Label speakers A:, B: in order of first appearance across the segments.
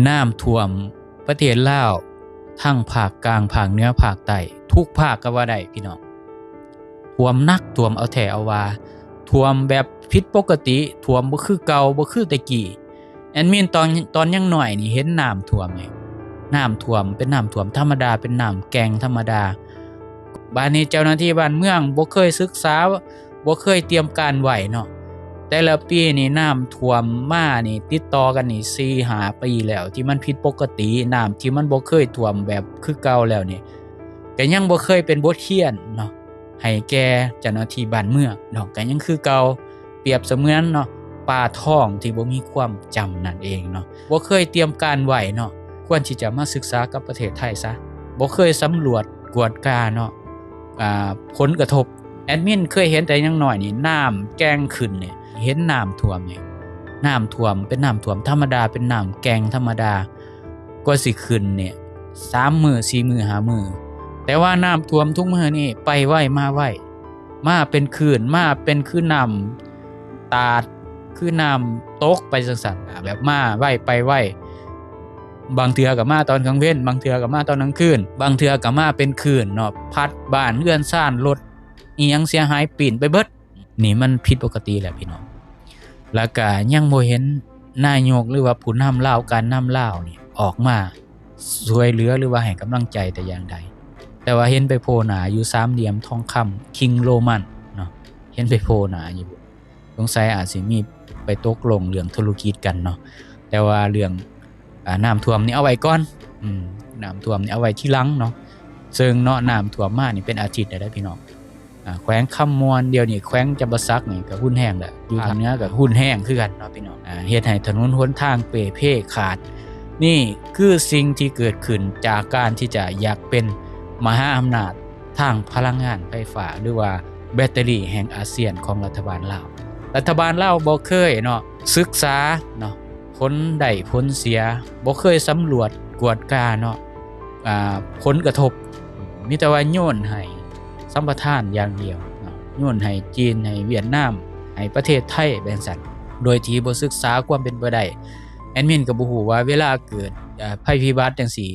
A: น้ำท่วมประเทศลาวทั้งภาคกลางภาคเหนือภาคใต้ทุกภาคก็ว่าได้พี่น้องท่วมหนักท่วมเอาแท้เอาว่าท่วมแบบผิดปกติท่วมบ่คือเก่าบ่คือแต่กี้แอดมินตอนยังน้อยนี่เห็นน้ำท่วมนี่น้ำท่วมเป็นน้ำท่วมธรรมดาเป็นน้ำแกงธรรมดาบ้านนี้เจ้าหน้าที่บ้านเมืองบ่เคยศึกษาบ่เคยเตรียมการไว้เนาะแต่ละปีนี่น้ำท่วมมานี่ติดต่อกันนี่4-5 ปีแล้วที่มันผิดปกติน้ำที่มันบ่เคยท่วมแบบคือเก่าแล้วนี่ก็ยังบ่เคยเป็นบทเรียนเนาะให้แก่เจ้าหน้าที่บ้านเมืองเนาะก็ยังคือเก่าเปรียบเสมือนเนาะปลาทองที่บ่มีความจำนั่นเองเนาะบ่เคยเตรียมการไว้เนาะควรที่จะมาศึกษากับประเทศไทยซะบ่เคยสำรวจกวดกาเนาะผลกระทบแอดมินเคยเห็นแต่ยังน้อยนี่น้ำแกงขึ้นนี่เห็นน้ำท่วมนี่น้ำท่วมเป็นน้ำท่วมธรรมดาเป็นน้ำแกงธรรมดากว่าสิขึ้นนี่3 มื้อ 4 มื้อ 5 มื้อแต่ว่าน้ำท่วมทุกมื้อนี่ไปไวมาไวมาเป็นคลื่นมาเป็นคือน้ำตาดคือน้ำตกไปจังซั่นแบบมาไวไปไวบางเทื่อก็มาตอนกลางวันบางเทื่อก็มาตอนกลางคืนบางเทื่อก็มาเป็นคลื่นเนาะพัดบ้านเรือนซ่านรถอีหยังเสียหายปีนไปเบิดนี่มันผิดปกติแหละพี่น้องแล้วก็ยังบ่เห็นนายกหรือว่าผู้นำลาวการนำลาวนี่ออกมาช่วยเหลือหรือว่าให้กำลังใจแต่อย่างใดแต่ว่าเห็นไปโผล่หน้าอยู่3เหลี่ยมทองคำคิงโรมันเนาะเห็นไปโผล่หน้าอยู่สงสัยอาจสิมีไปตกลงเรื่องธุรกิจกันเนาะแต่ว่าเรื่องน้ำท่วมนี่เอาไว้ก่อนน้ำท่วมนี่เอาไว้ทีหลังเนาะซึ่งเนาะน้ำท่วมมานี่เป็นอาทิตย์แล้วพี่น้องแขวงคำมวนเดี๋ยวนี้แขวงจำปาสักนี่ก็หุ่นแห้งแล้วอยู่ทางเหนือก็หุ่นแห้งคือกันเนาะพี่น้องเฮ็ดให้ถนนหนทางเป๋เพ่ขาดนี่คือสิ่งที่เกิดขึ้นจากการที่จะอยากเป็นมหาอำนาจทางพลังงานไฟฟ้าหรือว่าแบตเตอรี่แห่งอาเซียนของรัฐบาลลาวบ่เคยเนาะศึกษาเนาะผลได้ผลเสียบ่เคยสำรวจกวดกาเนาะผลกระทบมีแต่ว่าโยนให้สัมปทานอย่างเดียวเนาะโยนให้จีนให้เวียดนามให้ประเทศไทยแบบนั้นโดยที่บ่ศึกษาความเป็นไปได้แอดมินก็บ่ฮู้ว่าเวลาเกิดภัยพิบัติจังซี่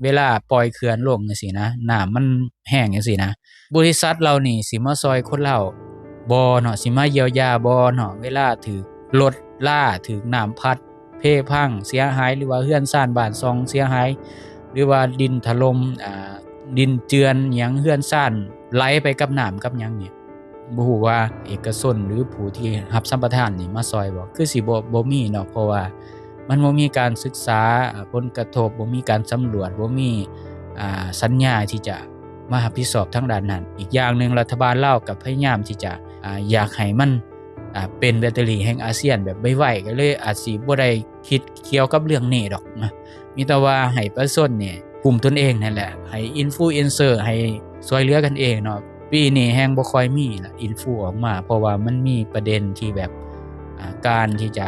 A: เวลาปล่อยเขื่อนลงจังซี่นะน้ำมันแห้งจังซี่นะบริษัทเหล่านี้สิมาซอยคนลาวบ่เนาะสิมาเยียวยาบ่เนาะเวลาถูกรถล่าถูกน้ำพัดเพพังเสียหายหรือว่าเรือนซ่านบ้านซองเสียหายหรือว่าดินถล่มดินเจือนหยังเรือนซ่านไหลไปกับน้ำกับหยังนี่บ่ฮู้ว่าเอกชนหรือผู้ที่รับสัมปทานนี่มาซอยบ่คือสิบ่มีเนาะเพราะว่ามันบ่มีการศึกษาผลกระทบบ่มีการสำรวจบ่มีสัญญาที่จะมารับผิดชอบทางด้านนั้นอีกอย่างนึงรัฐบาลลาวก็พยายามที่จะอยากให้มันเป็นแบตเตอรี่แห่งอาเซียนแบบไวๆก็เลยอาจสิบ่ได้คิดเกี่ยวกับเรื่องนี้ดอกนะมีแต่ว่าให้ประชาชนเนี่ยกลุ่มตนเองนั่นแหละให้อินฟลูเอนเซอร์ให้ช่วยเหลือกันเองเนาะปีนี้แฮงบ่ค่อยมีล่ะอินฟูออกมาเพราะว่ามันมีประเด็นที่แบบการที่จะ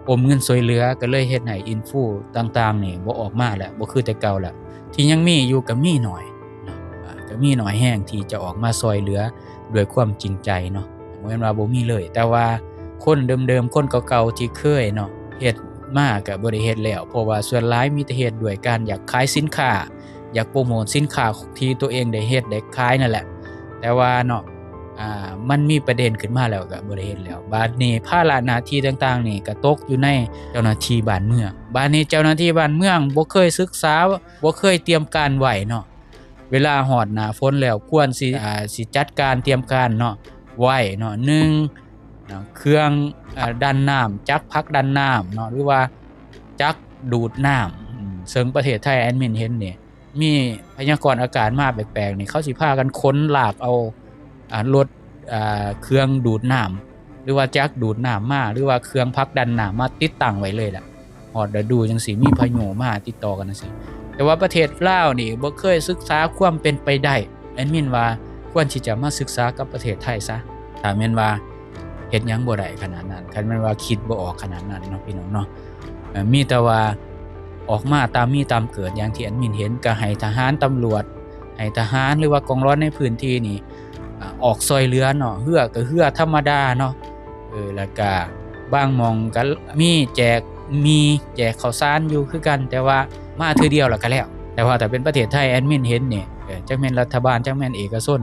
A: อมเงินช่วยเหลือก็เลยเฮ็ดให้อินฟูต่างๆนี่บ่ออกมาแล้วบ่คือแต่เก่าแล้วที่ยังมีอยู่ก็มีน้อยเนาะก็มีน้อยแฮงที่จะออกมาช่วยเหลือด้วยความจริงใจเนาะบ่แม่นว่าบ่มีเลยแต่ว่าคนเดิมๆคนเก่าๆที่เคยเนาะเฮ็ดมาก็บ่ได้เฮ็ดแล้วเพราะว่าส่วนหลายมีแต่เฮ็ดด้วยการอยากขายสินค้าอยากโปรโมตสินค้าที่ตัวเองได้เฮ็ดได้ขายนั่นแหละแต่ว่าเนาะมันมีประเด็นขึ้นมาแล้วก็บ่ได้เฮ็ดแล้วบัดนี้ภาระหน้าที่ต่างๆนี่ก็ตกอยู่ในเจ้าหน้าที่บ้านเมืองบัดนี้เจ้าหน้าที่บ้านเมืองบ่เคยศึกษาบ่เคยเตรียมการไว้เนาะเวลาฮอดหน้าฝนแล้วควรสิจัดการเตรียมการเนาะไว้เนาะ1เนาะเครื่องดันน้ำจักรพักดันน้ำเนาะหรือว่าจักรดูดน้ำซึ่งประเทศไทยแอดมินเห็นนี่มีพยากรณ์อากาศมาแปลกๆนี่เขาสิพากันขนลากเอารถเครื่องดูดน้ำหรือว่าจักรดูดน้ำมาหรือว่าเครื่องพักดันน้ำมาติดตั้งไว้เลยล่ะฮอดฤดูจังซี่มีพายุมาติดต่อกันจังซี่แต่ว่าประเทศลาวนี่บ่เคยศึกษาความเป็นไปได้แอดมินว่าควรที่จะมาศึกษากับประเทศไทยซะถ้าแม่นว่าเฮ็ดหยังบ่ได้ขนาดนั้นคันแม่นว่าคิดบ่ออกขนาดนั้นเนาะพี่น้องเนาะมีแต่ว่าออกมาตามมีตามเกิดอย่างที่แอดมินเห็นก็ให้ทหารตำรวจให้ทหารหรือว่ากองร้อยในพื้นที่นี่ออกซอยเหลือเนาะเฮือก็เฮือธรรมดาเนาะแล้วก็บางหม่องก็มีแจก มีแจกข้าวสารอยู่คือกันแต่ว่ามาเทื่อเดียวแล้วก็แล้วแต่ว่าถ้าเป็นประเทศไทยแอดมินเห็นนี่จักแม่นรัฐบาลจักแม่นเอกชน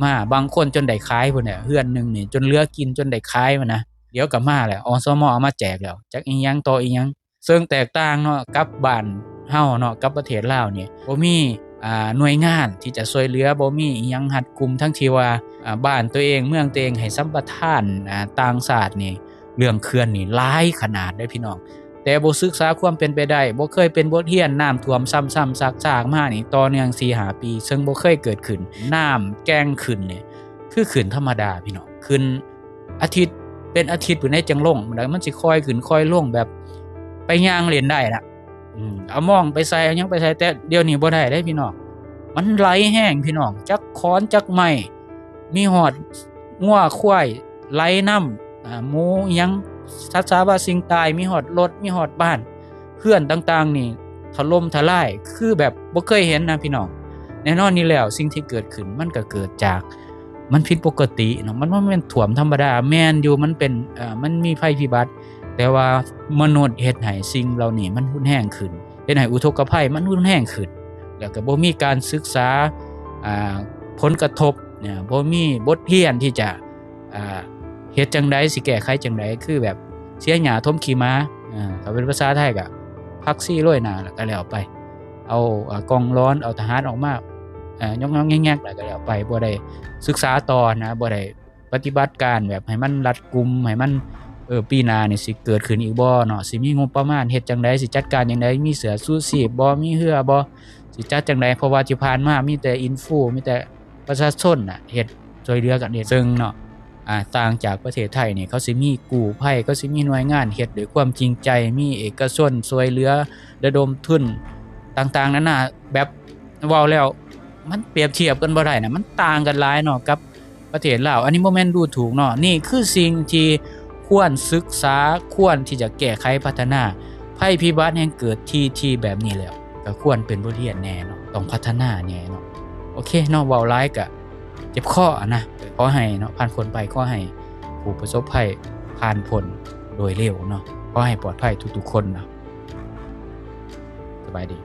A: มาบางคนจนได้ขายพุ่นน่ะเฮือนนึงนี่จนเหลือกินจนได้ขายมันนะเดี๋ยวก็มาแล้วอสมเอามาแจกแล้วจักอีหยังต่ออีหยังซึ่งแตกต่างเนาะกับบ้านเฮาเนาะกับประเทศลาวนี่บ่มีหน่วยงานที่จะช่วยเหลือบ่มีอิหยังรัดกุมทั้งที่ว่าบ้านตัวเองเมืองตัวเองให้สัมปทานต่างชาตินี่เรื่องเขื่อนนี่หลายขนาดเด้อพี่น้องแต่บ่ศึกษาความเป็นไปได้บ่เคยเป็นบทเรียนน้ำท่วมซ้ำๆซากๆมานี่ต่อเนื่อง 4-5 ปีซึ่งบ่เคยเกิดขึ้นน้ำแกงขึ้นนี่คือขึ้นธรรมดาพี่น้องขึ้นอาทิตย์เป็นอาทิตย์พุ่นได้จังลงแล้วมันสิค่อยขึ้นค่อยลงแบบไปย่างเล่นได้ล่ะเอาหม้องไปใส่เอาหยังไปใส่แต่เดี๋ยวนี้บ่ได้เด้พี่น้องมันไหลแห้งพี่น้องจักค้อนจักไม้มีฮอดงัวควายไหลน้ำหมูอิหยังสัตว์สาบสิ่งตายมีฮอดรถมีฮอดบ้านเขื่อนต่างๆนี่ถล่มทลายคือแบบบ่เคยเห็นนะพี่น้องแน่นอนนี่แล้วสิ่งที่เกิดขึ้นมันก็เกิดจากมันผิดปกติเนาะมันบ่แม่นท่วมธรรมดาแม่นอยู่มันเป็นมันมีภัยพิบัติแต่ว่ามนุษย์เฮ็ดให้สิ่งเหล่านี้มันรุนแรงขึ้นเฮ็ดให้อุทกภัยมันรุนแรงขึ้นแล้วก็บ่มีการศึกษาผลกระทบเนี่ยบ่มีบทเรียนที่จะเฮ็ดจังได๋สิแก้ไขจังได๋คือแบบเสียหญ้าทมขี้ม้าถ้าเป็นภาษาไทยก็พักซี่โรยหน้าแล้วก็แล้วไปเอากองร้อนเอาทหารออกมายกๆแงกๆแล้วก็แล้วไปบ่ได้ศึกษาต่อนะบ่ได้ปฏิบัติการแบบให้มันรัดกุมให้มันปีหน้านี่สิเกิดขึ้นอีกบ่เนาะสิมีงบประมาณเฮ็ดจังได๋สิจัดการจังได๋มีเสื้อชูชีพบ่มีเรือบ่สิจัดจังได๋เพราะว่าที่ผ่านมามีแต่อินฟูมีแต่ประชาชนน่ะเฮ็ดช่วยเหลือกันเฮ็ดซึ่งเนาะต่างจากประเทศไทยนี่เขาสิมีกู้ภัยเขาสิมีหน่วยงานเฮ็ดด้วยความจริงใจมีเอกชนช่วยเหลือระดมทุนต่างๆนานาแบบเว้าแล้วมันเปรียบเทียบกันบ่ได้น่ะมันต่างกันหลายเนาะกับประเทศลาวอันนี้บ่แม่นดูถูกเนาะนี่คือสิ่งที่ควรศึกษาควรที่จะแก้ไขพัฒนาภัยพิบัติแห่งเกิดที่แบบนี้แล้วก็ควรเป็นบทเรียนแน่เนาะต้องพัฒนาแน่เนาะโอเคเนาะเว้าหลายก็เจ็บคอนะขอให้เนาะผ่านพ้นไปขอให้ผู้ประสบภัยผ่านพ้นโดยเร็วเนาะขอให้ปลอดภัยทุกๆคนนะสบายดี